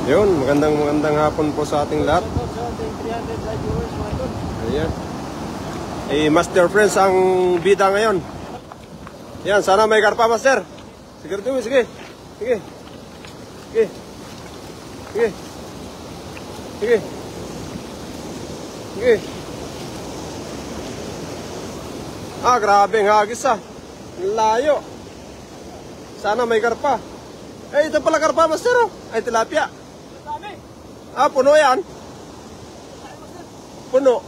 Yun, magandang hapon po sa ating lahat. Ayan. Master Friends ang bida ngayon. Yan, sana may karpa, Master. Sige, sige. Sige. Sige. Sige. Sige. Sige. Grabe ang hagis Layo. Sana may karpa. Ito pala karpa, Master. Ay, tilapia. Puno yan. Puno.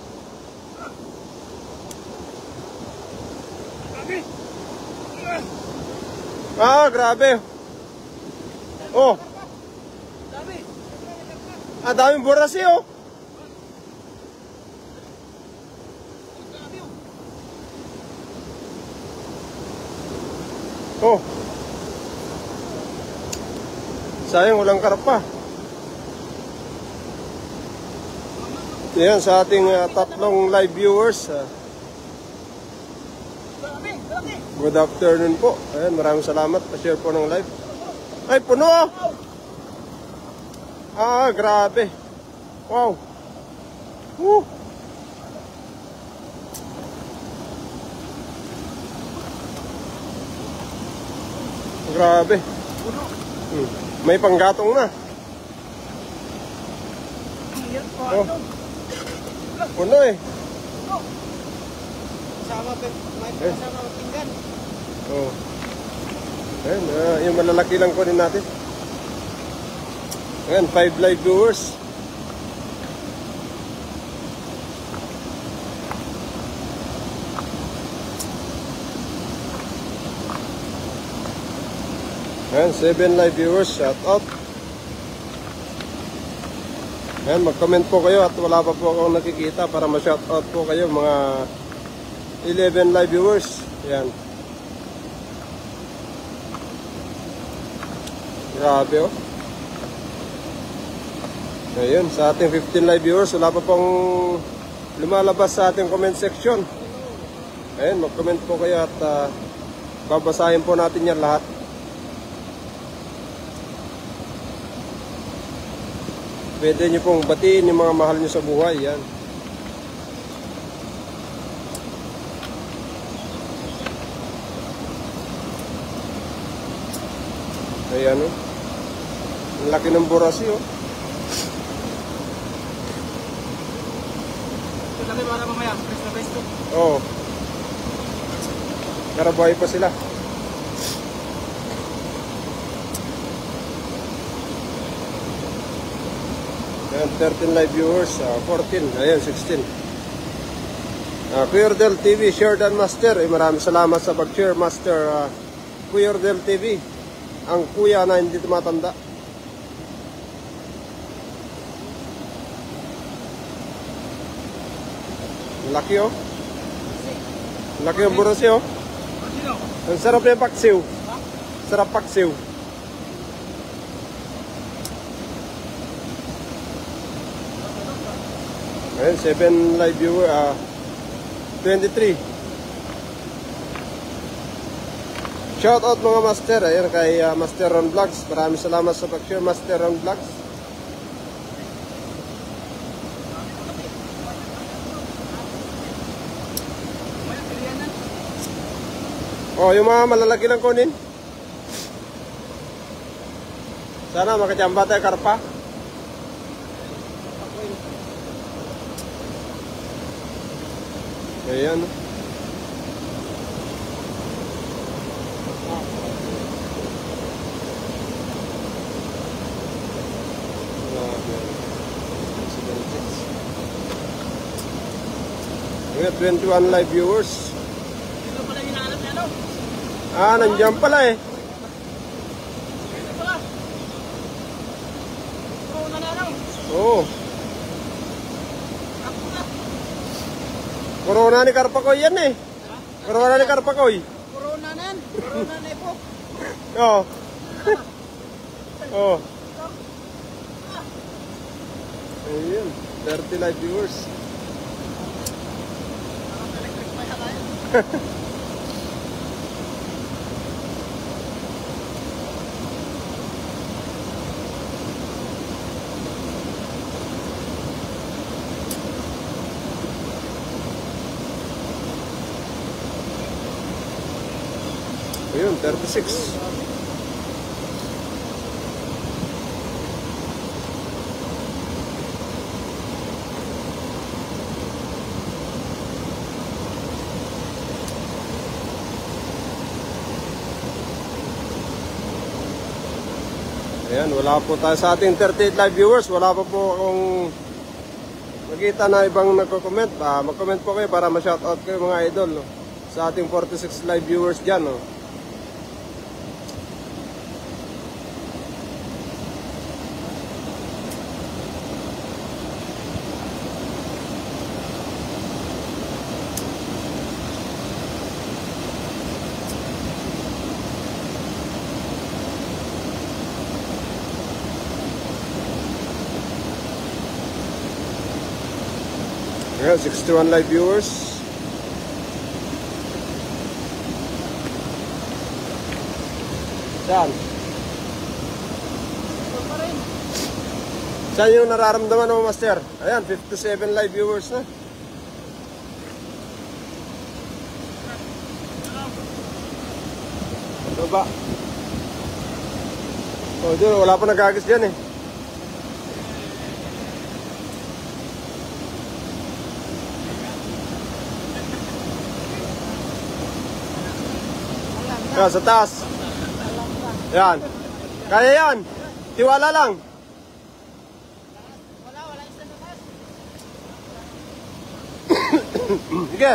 Grabe. Oh. Daming burasi, oh. Oh. Sayang walang karpa. Yan sa ating tatlong live viewers. Good afternoon po. Ayan, maraming salamat. Pa-share po ng live. Ay, puno! Grabe. Wow. Grabe. May panggatong na. Oh. Puno eh. Sama pinggan. Oh. Ayan, yung malalaki lang kunin natin. Ayan, 5 live viewers. Ayan, 7 live viewers. Shout out. Ayan, mag-comment po kayo at wala pa po akong nakikita para ma-shout out po kayo mga 11 live viewers. Ayan. Grabe, oh. Ayun, sa ating 15 live viewers, wala pa pong lumalabas sa ating comment section. Ayun, mag-comment po kayo at babasahin po natin yan lahat. Pwede nyo pong batiin yung mga mahal nyo sa buhay. Yan. Ayan, oh. Ang laki ng burasi, oh. Ito kami para mamaya. Press na press to. Oo. Karabuhay pa sila. Ayan, 13 live viewers. 14. Ayan, 16. Queerdel TV, share dan Master. Maraming salamat sa pag-share, Master. Queerdel TV. Ang kuya na hindi tumatanda. Laki, oh. Laki yung burasi, oh. Ang sarap yung paksiw. Sarap paksiw. Ayan, 7 live viewer. 23. Shout out mga master. Ayan kay Master Ron Vlogs. Maraming salamat sa pag-share, Master Ron Vlogs. Oh, yung mga malalaki lang kunin. Sana makachamba tayo karpa. Ayan. We have 21 live viewers. Ito pala yung hinahanap niya, no? Nandiyan pala eh. Ito pala. Corona na, no? Oo. Ako na. Corona ni Karpakoy yan eh. Corona ni Karpakoy. Corona na. Corona na po. Oo. Oo. Ayun. 30 live viewers. Electric pa siya tayo. 36. Ayan, wala po tayo sa ating 38 live viewers. Wala pa po akong nakita na ibang nagko-comment. Mag-comment po kayo para ma-shoutout kayo mga idol, no? Sa ating 46 live viewers dyan. No? Ayan, 61 live viewers. Saan? Saan yung nararamdaman mo, Master? Ayan, 57 live viewers na. Ano ba? Oh, dyan, wala pa nagagis dyan eh. Ayan, sa taas. Ayan. Kaya yan. Tiwala lang. Wala isa sa taas. Sige.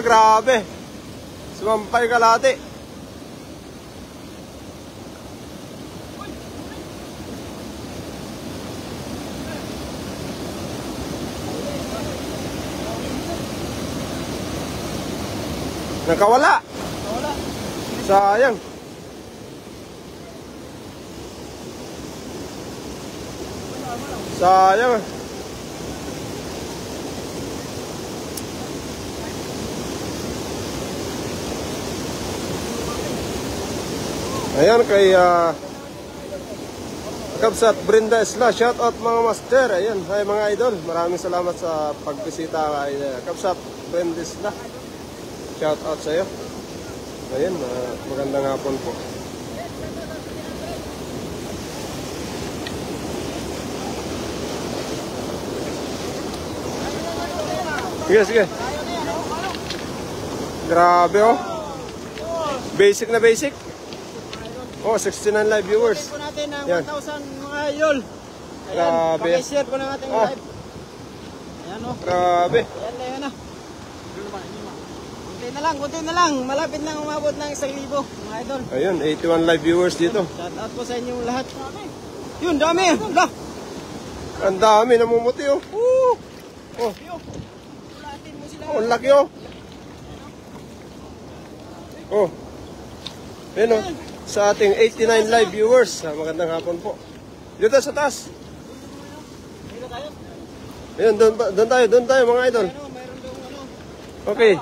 Grabe. Sumampay kalahati. Nakawala. Wala. Sayang. Sayang. Ayan kay Kabsat Brenda Isla, shout out mga master. Ayan, hi mga idol. Maraming salamat sa pagbisita kay Kabsat Brenda Isla. Shout out sa iyo. Ayan, magandang hapon po. Sige, sige. Grabe oh. Basic na basic. Oh, 69 live viewers. Po natin ng Yan. 1,000 mga idol. Ayan, Grabe. paki-share po ng ating live. Ayan o. Grabe. Ayan na. Kunti na lang. Malapit na umabot ng 1,000 mga idol. Ayun, 81 live viewers dito. Shout out po sa inyong lahat. Yun, dami. Wala. Ang dami namumuti oh. Oh, Ulatin mo sila. ang laki oh. Oh. Ayun oh. Sa ating 89 live viewers. Magandang hapon po. Dito sa taas. Dito tayo. Ayun, doon tayo mga idol. Ano, mayroon doon ano. Okay.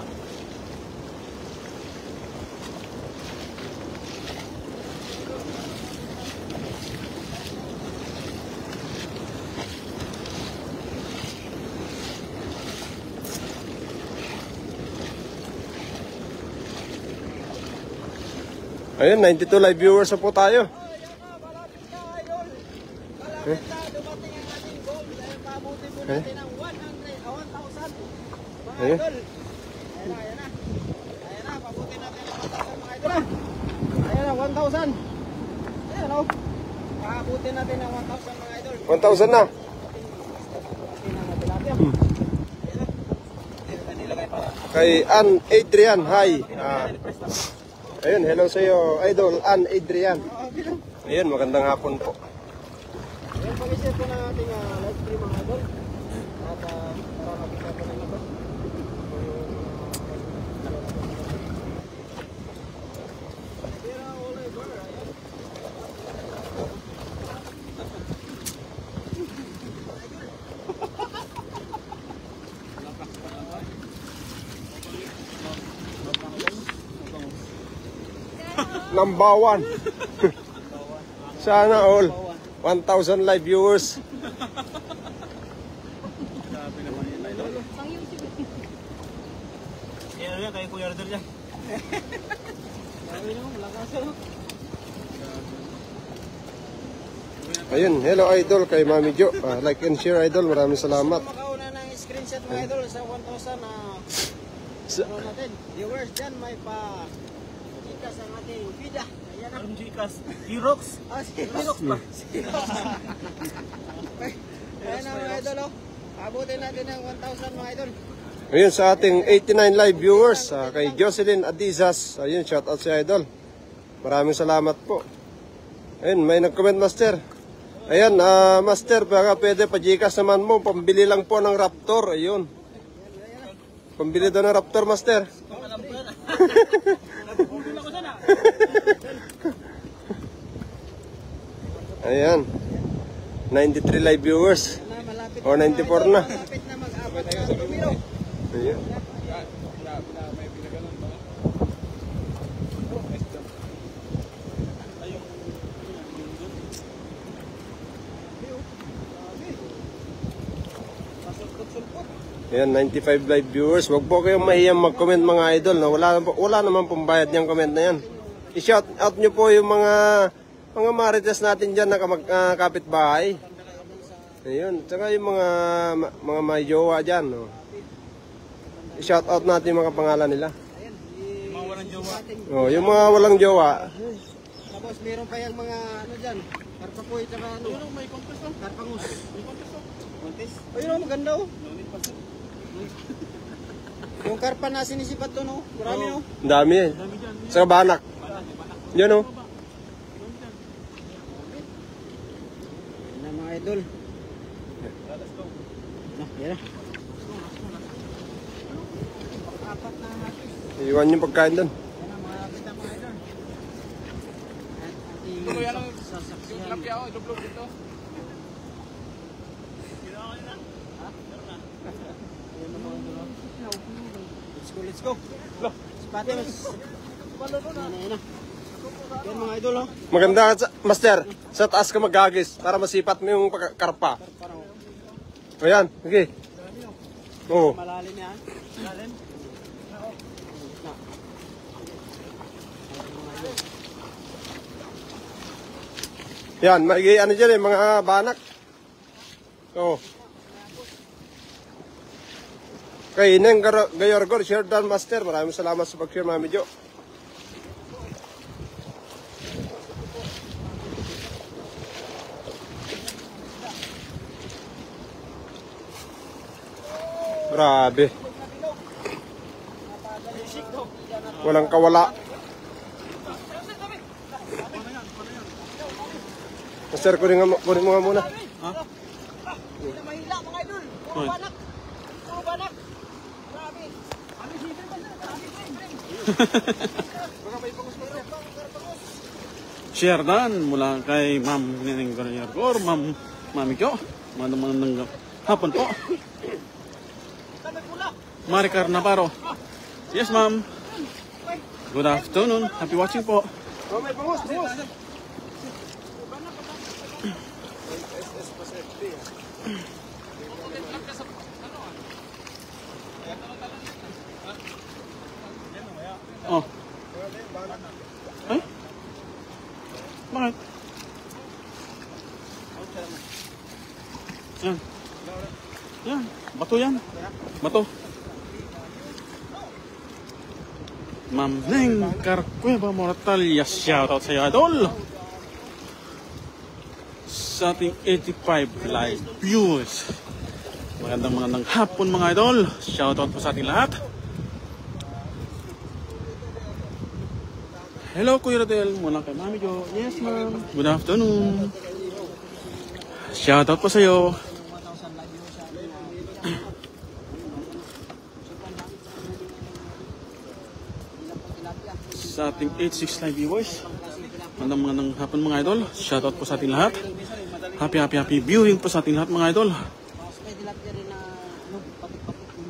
Ayun, 92 live viewers na po tayo. Malapit na idol. Malapit na dumating ang ating goal. Dahil pabuti po natin ang 1,000. Mga Ayun. idol. Ayan na. Ayan na, pabuti natin ang 1,000 mga idol. Ayan na, 1,000. Ayan o. Pabuti natin ang 1,000 mga idol. 1,000 na. Kay Ann Adrian, hi. Ayun, hello sa iyo, idol Ann Adrian. Ayun, magandang hapon po. Ayan, pag-share po ng ating live stream mga idol. At para makita po ng ito. Number 1. Sana all. 1,000 live viewers. Ano yan, kay Kuya Ardel yan. Sabi nyo, malakas ano. Ayun, hello idol kay Mami Jo. Like and share idol, maraming salamat. Gusto makauna ng screenshot mga idol sa 1,000 na ano natin. Viewers dyan, may pa Gcash ang ating bida. Ayan na. Anong Gcash? Xerox? Ah, Xerox ba? Ayan na mga idol oh. Abutin natin ng 1,000 mga idol. Ayun sa ating 89 live viewers, kay Jocelyn Adizas. Ayun, shout out si idol. Maraming salamat po. Ayun, may nag-comment master. Ayan, master, baka pwede pa Gcash naman mo, pambili lang po ng Raptor. Ayun. Pambili daw ng Raptor, master. Ayan. 93 live viewers. Malapit O, 94 na. Malapit na mag-abot ng tumilo. Ayan. Ayan, 95 live viewers. Huwag po kayong mahiyang mag-comment mga idol. No? Wala naman pong bayad niyang comment na yan. I-shout out nyo po yung mga marites natin dyan na kapitbahay. Ayun, tsaka yung mga may jowa dyan. No? I-shout out natin yung mga pangalan nila. Mga walang jowa. Oh, yung mga walang jowa. Tapos meron pa yung mga ano dyan. Karpakoy tsaka ano. Ayun, may contest oh. Karpangus. May contest oh. Contest? Ayun oh, maganda oh. No need pa sir. Yung karpa na sinisipat to no. Marami no. Ang dami eh. Dami dyan. Saka banak. Yan oh. Yan na mga idol. Let's go. Yan na. Apat na natin. Iwan yung pagkain doon. Yan na mga kita mga idol. At ating Ano yan ang sasaksihan. tilapia oh, ilublog dito. Let's go. Spatos. Yan na. Yan mga idol oh. Maganda, master. Sa taas ka magagis para masipat mo yung karpa. Ayan, okay. Oo. Malalim yan. Malalim. Yan, may ano dyan eh, mga banak. Oo. Kay Neng Gayorgor, share down master. Maraming salamat sa pag-share, Mami Jo. Grabe. Walang kawala. Master, kunin mo nga muna. Ha? Hindi na mahila mga idol. Puro Hoy. banak. Puro banak. Grabe. Ano sipin ba na? Share dan mula kay Ma'am Neneng Gayorgor, Ma'am Mami Jo. Magandang hapon po. Maricar Navarro. Yes, ma'am. Good afternoon. Happy watching po. Oh, may bangus. Oh. Ay? Bakit? Yan. Yan. Bato yan. Bato. Ma'am Neng Carcueva Mortalia. Shoutout sa iyo, idol. Sa ating 85 live viewers. Magandang hapon mga idol. Shoutout po sa ating lahat. Hello Kuya Rodel, mula kay Mami Jo. Yes ma'am. Good afternoon. Shoutout po sa iyo. Sa ating 86 live viewers. Magandang hapon mga idol. Shoutout po sa ating lahat. Happy viewing po sa ating lahat mga idol. May tilapia rin na ano, patik-patik yung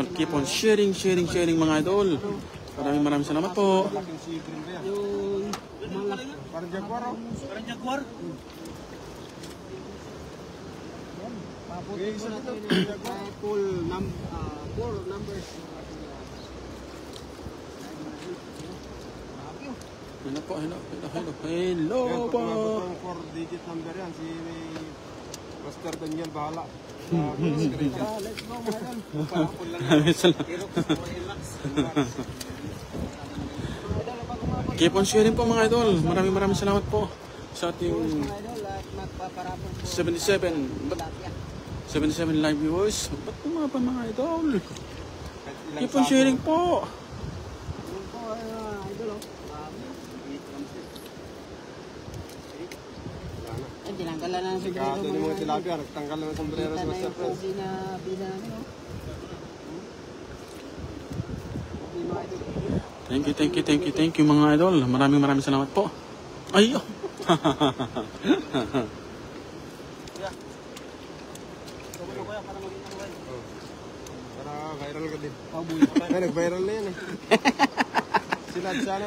mga Keep on sharing mga idol. Maraming salamat po. yung mga Parang jaguar. Parang jaguar. pabutin po natin yung full four numbers. Hello po, hello Yan, po. pag umabot ng 4-digit number yan, si Master Daniel bahala. Screenshot. Let's go mga idol. Parapon lang Keep on sharing po mga idol. Maraming salamat po sa ating Mga idol, at magpaparapon po 77 live viewers. Ba't bumaba mga idol? Keep on sharing po. Yun po, idol, oh. Ay, tinanggalan na ng sombrero Kado ni mga mga idol. tilapia, nagtanggal na ng sombrero Kita sa na Master yung Friends. pogi na bida namin, oh. Pogi mga idol. Thank you mga idol. Maraming salamat po. Ay, oh. Para viral ka din. Pauboy. Ay, nag-viral na yan eh. Sinad sana.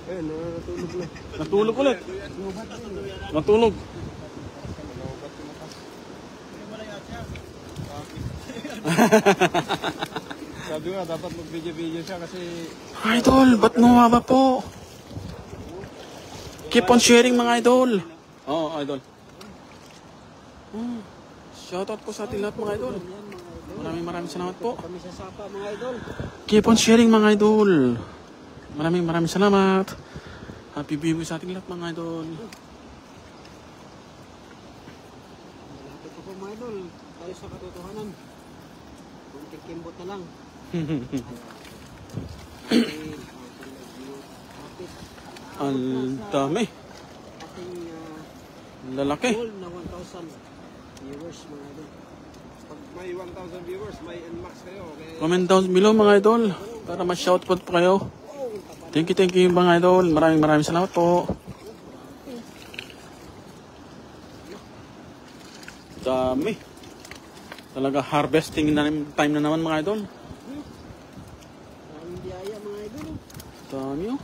Ayun, natulog na. Natulog ulit. Natulog. Sabi nga, dapat mag-video siya kasi Idol, ba't nawaba po? Keep on sharing mga idol. Oo, idol. Shoutout po sa ating lahat mga idol. Maraming salamat po. Kami sa sapa mga idol. Keep on sharing mga idol. Maraming salamat. Happy birthday sa ating lahat mga idol. Malapit po mga idol. Tayo sa katotohanan. Kung kikimbot na lang. Ang dami. Ating Lalaki. goal na 1,000 viewers mga idol. pag may 1,000 viewers, may NMAX kayo. Okay? Comment down below mga idol. Para ma-shoutout po kayo. Thank you mga idol. Maraming salamat po. Dami. Talaga harvesting na time na naman mga idol. Maraming biyaya mga idol. Dami oh.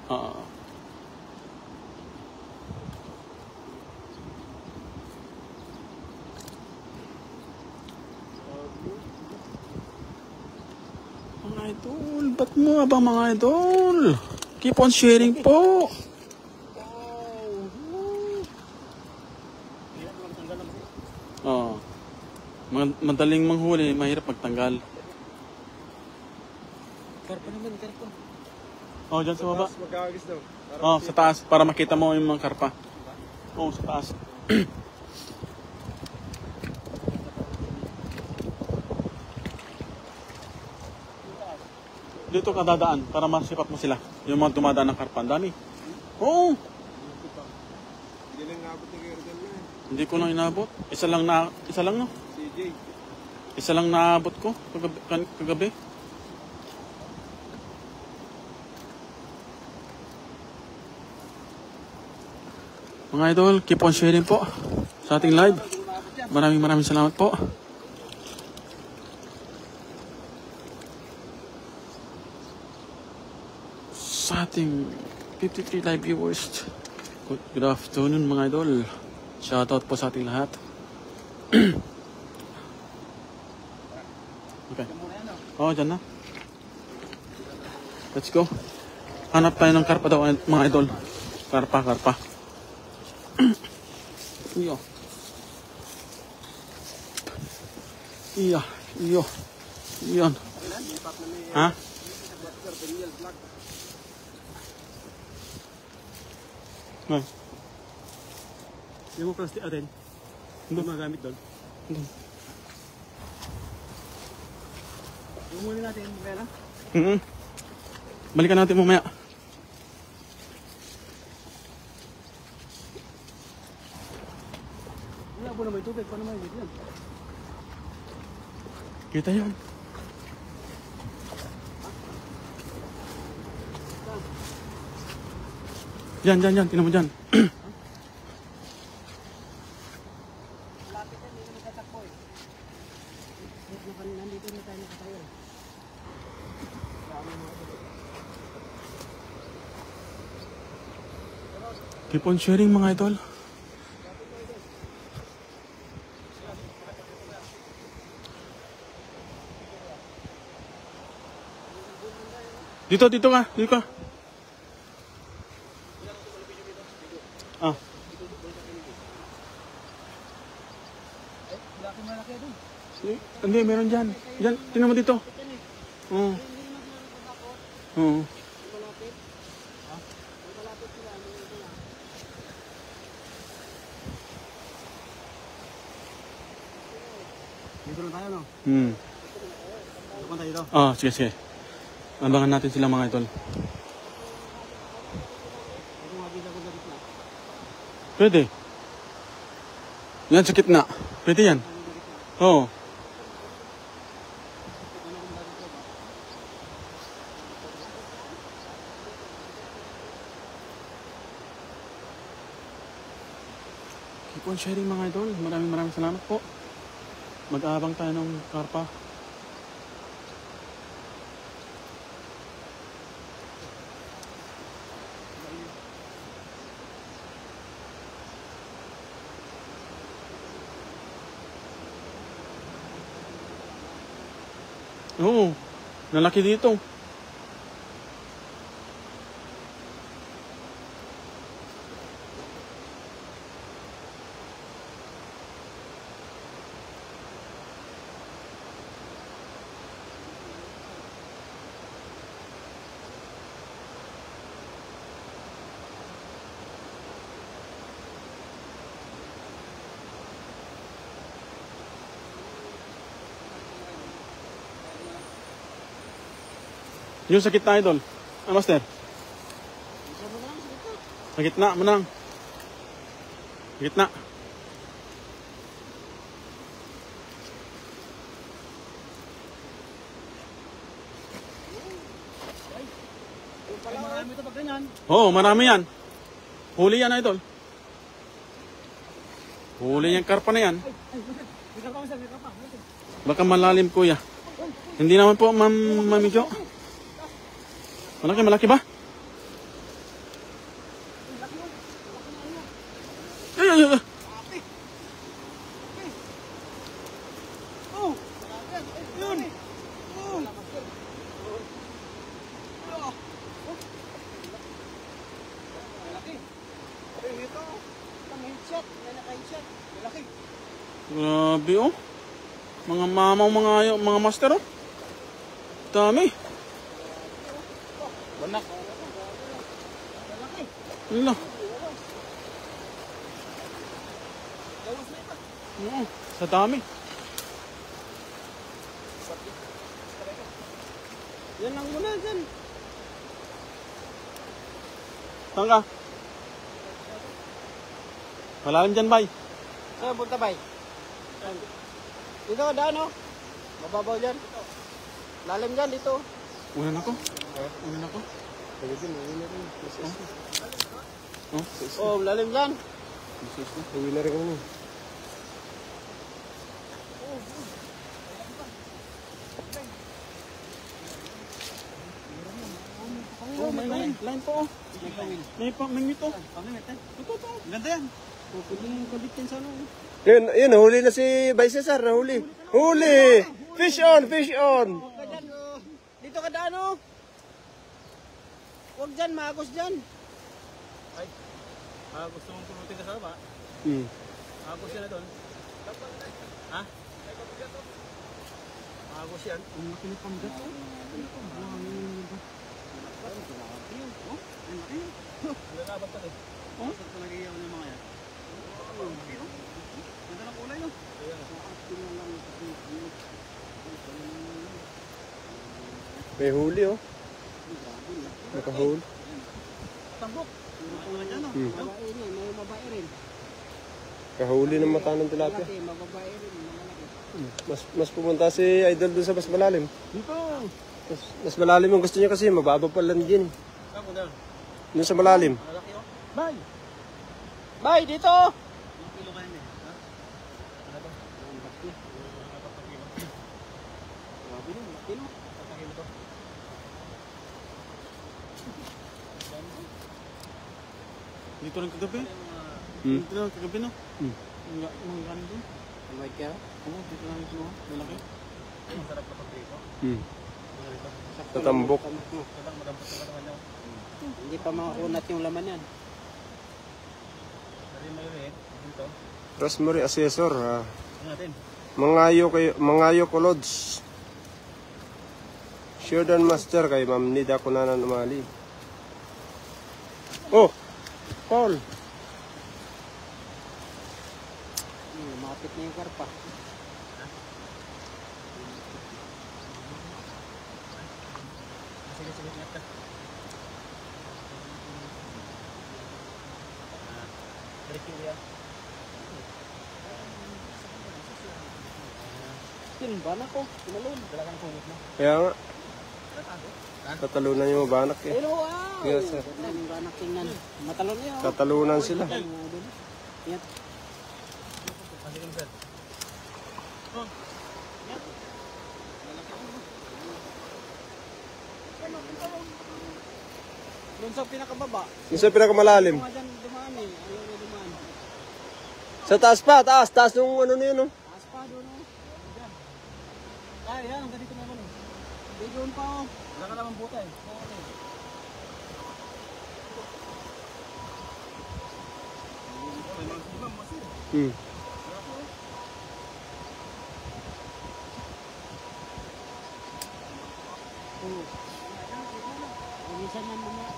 Ah. Mga idol, ba't mo ba mga idol? Keep on sharing po. Oh. Madaling manghuli, mahirap magtanggal. Karpa naman, karpa. Oh, dyan sa baba. Tapos magkakagis daw. Oh, sa taas para makita mo yung mga karpa. Oh, sa taas. Dito ka dadaan para masipat mo sila. Yung mga dumadaan ng karpa. Ang dami. Oo. Hindi lang nabot ni Gerdan na eh. Hindi ko lang inabot. Isa lang no? CJ. Isa lang naabot ko kagabi. Mga idol, keep on sharing po sa ating live. Maraming salamat po. Sa ating 53 live viewers. Good afternoon mga idol. Shoutout po sa ating lahat. Okay. Oh, dyan na. Let's go. Hanap tayo ng karpa daw mga idol. Karpa. Iyo. Iyon. Ha? Ay. Yung plastic atin. Hindi magamit doon. Yung muli natin yung pera. Balikan natin mamaya. Wala po na may tubig. Paano may yan? Kita yun. Diyan. Tingnan mo dyan. Lapit yan. Hindi naman tatakbo eh. Nandito na tayo nakatayo. Keep on sharing mga idol. Dito ka. Dito ka. Ah. Hindi, meron dyan. Dyan, tingnan mo dito. Oo. Oo. Dito lang tayo, no? Dito tayo dito. Ah, sige. Abangan natin sila mga idol. Pwede. Yan sa gitna. Pwede yan. Oo. Keep on sharing mga idol. Maraming salamat po. Mag-aabang tayo ng karpa. Oo, nalaki dito. Yung sa gitna idol. Ah, master. Sa gitna, manang. Sa gitna. Marami ito pag ganyan. Oo, marami yan. Huli yan idol. Huli yung karpa na yan. Baka malalim kuya. Hindi naman po mamidyo. Malaki ba? Ay. Yun. Grabe oh. Mga mamaw, mga master oh. Dami. Banak. Wala. Oo, sa dami. Yan lang muna dyan. Saan ka? Malalim dyan, bay. Saan punta bay? Dito, daan o. Mababaw dyan. Lalim dyan dito. Ulan ako. Oh, lalim dyan. Uwi na rin kami. Oh, may line po oh. May ngito. Ito. Ganda yan. Pwede yung kabitin sa ano. Yun, huli na si Vice Cesar, nahuli. Huli! Fish on! Dito ka daan o. Huwag dyan, maagos dyan. Ay, gusto mong pulutin ka sa baba? Maagos yan na doon. Ha? Maagos yan. Ang laki ng pamgat o. Nalalabat pa rin. Oh? Saan ko nag-iyaw ng mga yan? Ganda ng kulay no? May huli oh. Nakahuli. Tambok. Hmm. Babae rin, may babae rin. Kahuli ng mata ng tilapia. Malaki, mababae rin, malaki. Mas pumunta si Idol doon sa mas malalim. Dito! Mas malalim yung gusto niya kasi mababa pa lang din. Saan doon? Doon sa malalim. Malaki oh. Bay! Bay, dito! Ilang kilo kaya niya? Ha? Ano ba? Tino. Dito lang kagabi. Hmm. Dito lang kagabi, no? Hmm. Mga ganin doon. Ang white kaya? Oo, dito lang ito, no? Lalaki. Masarap na pag dito. Tatambok. Hindi pa makakunat yung laman yan. Rosemary Assessor. Natin. Mangayo ko Lods. Sheridan Master kay Ma'am Nida Kunanan Umali. Oh! Paul! Lumapit na yung karpa. Sige, ingat ka. Yun, banak ko. Tumalun. Talagang kumot na. Kaya nga. Tatalunan yung banak eh. Hello, wow! Yes, sir. Yung banak tingnan. Matalon na yun. Tatalunan sila. Yan. Doon sa pinakababa. Yung sa pinakamalalim. Mga dyan dumaan eh. Ayaw na dumaan. Sa taas pa, taas. Taas nung ano na yun, oh. Taas pa doon oh. Diyan. Ay, yan. Ang ganito naman oh. Hindi doon pa oh. Wala ka naman buta eh. Oo, ano eh. Hmm. Oo. Minsan yan mamaya.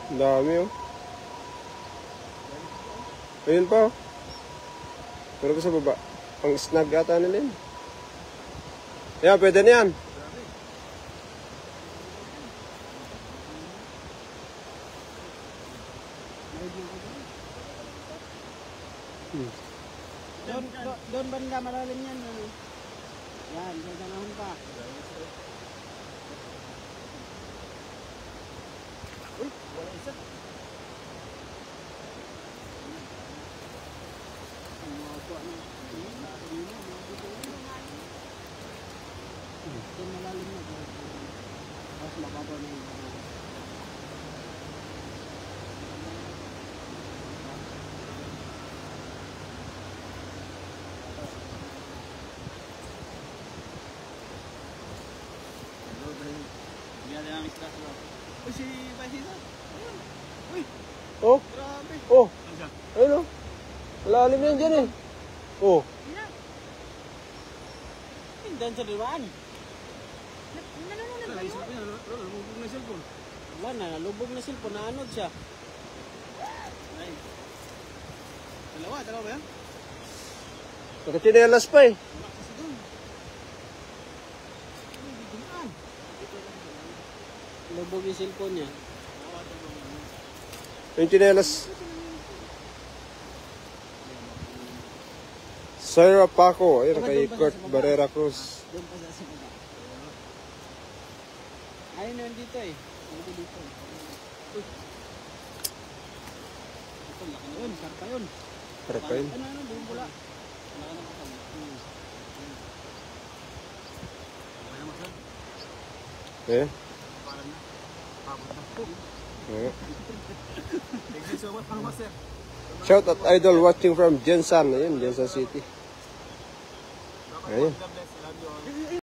Ang dami, oh. Ayun pa, oh. Pero ko sa baba. Pang snag ata nila yun. Yeah, pwede na yan. Doon banda malalim yan. Yan, gaganahan pa. Uy, wala isa. Doon malalim na. Tapos mababaw na yung Uy, si Basisa. Uy, Oh, grabe. oh. Ayun, oh. Malalim yan dyan, eh. Oh. Pindan sa diwan. Wala na, nalubog na cellphone. Naanod siya. Dalawa ba yan? Nakachinelas pa, eh. Lubog yung cellphone niya. Yung chinelas. Sarah Paco. Ayun, kay Kurt Barrera Cruz. Doon pa sa baba. Ayun na dito eh. Dito dito. Uy. Ito, laki na yun. Karpa yun. Karpa yun. Ano, bumula. Laki na kasama. Eh? Shout out idol watching from Jensan. Ayun, Jensan City. Ayun.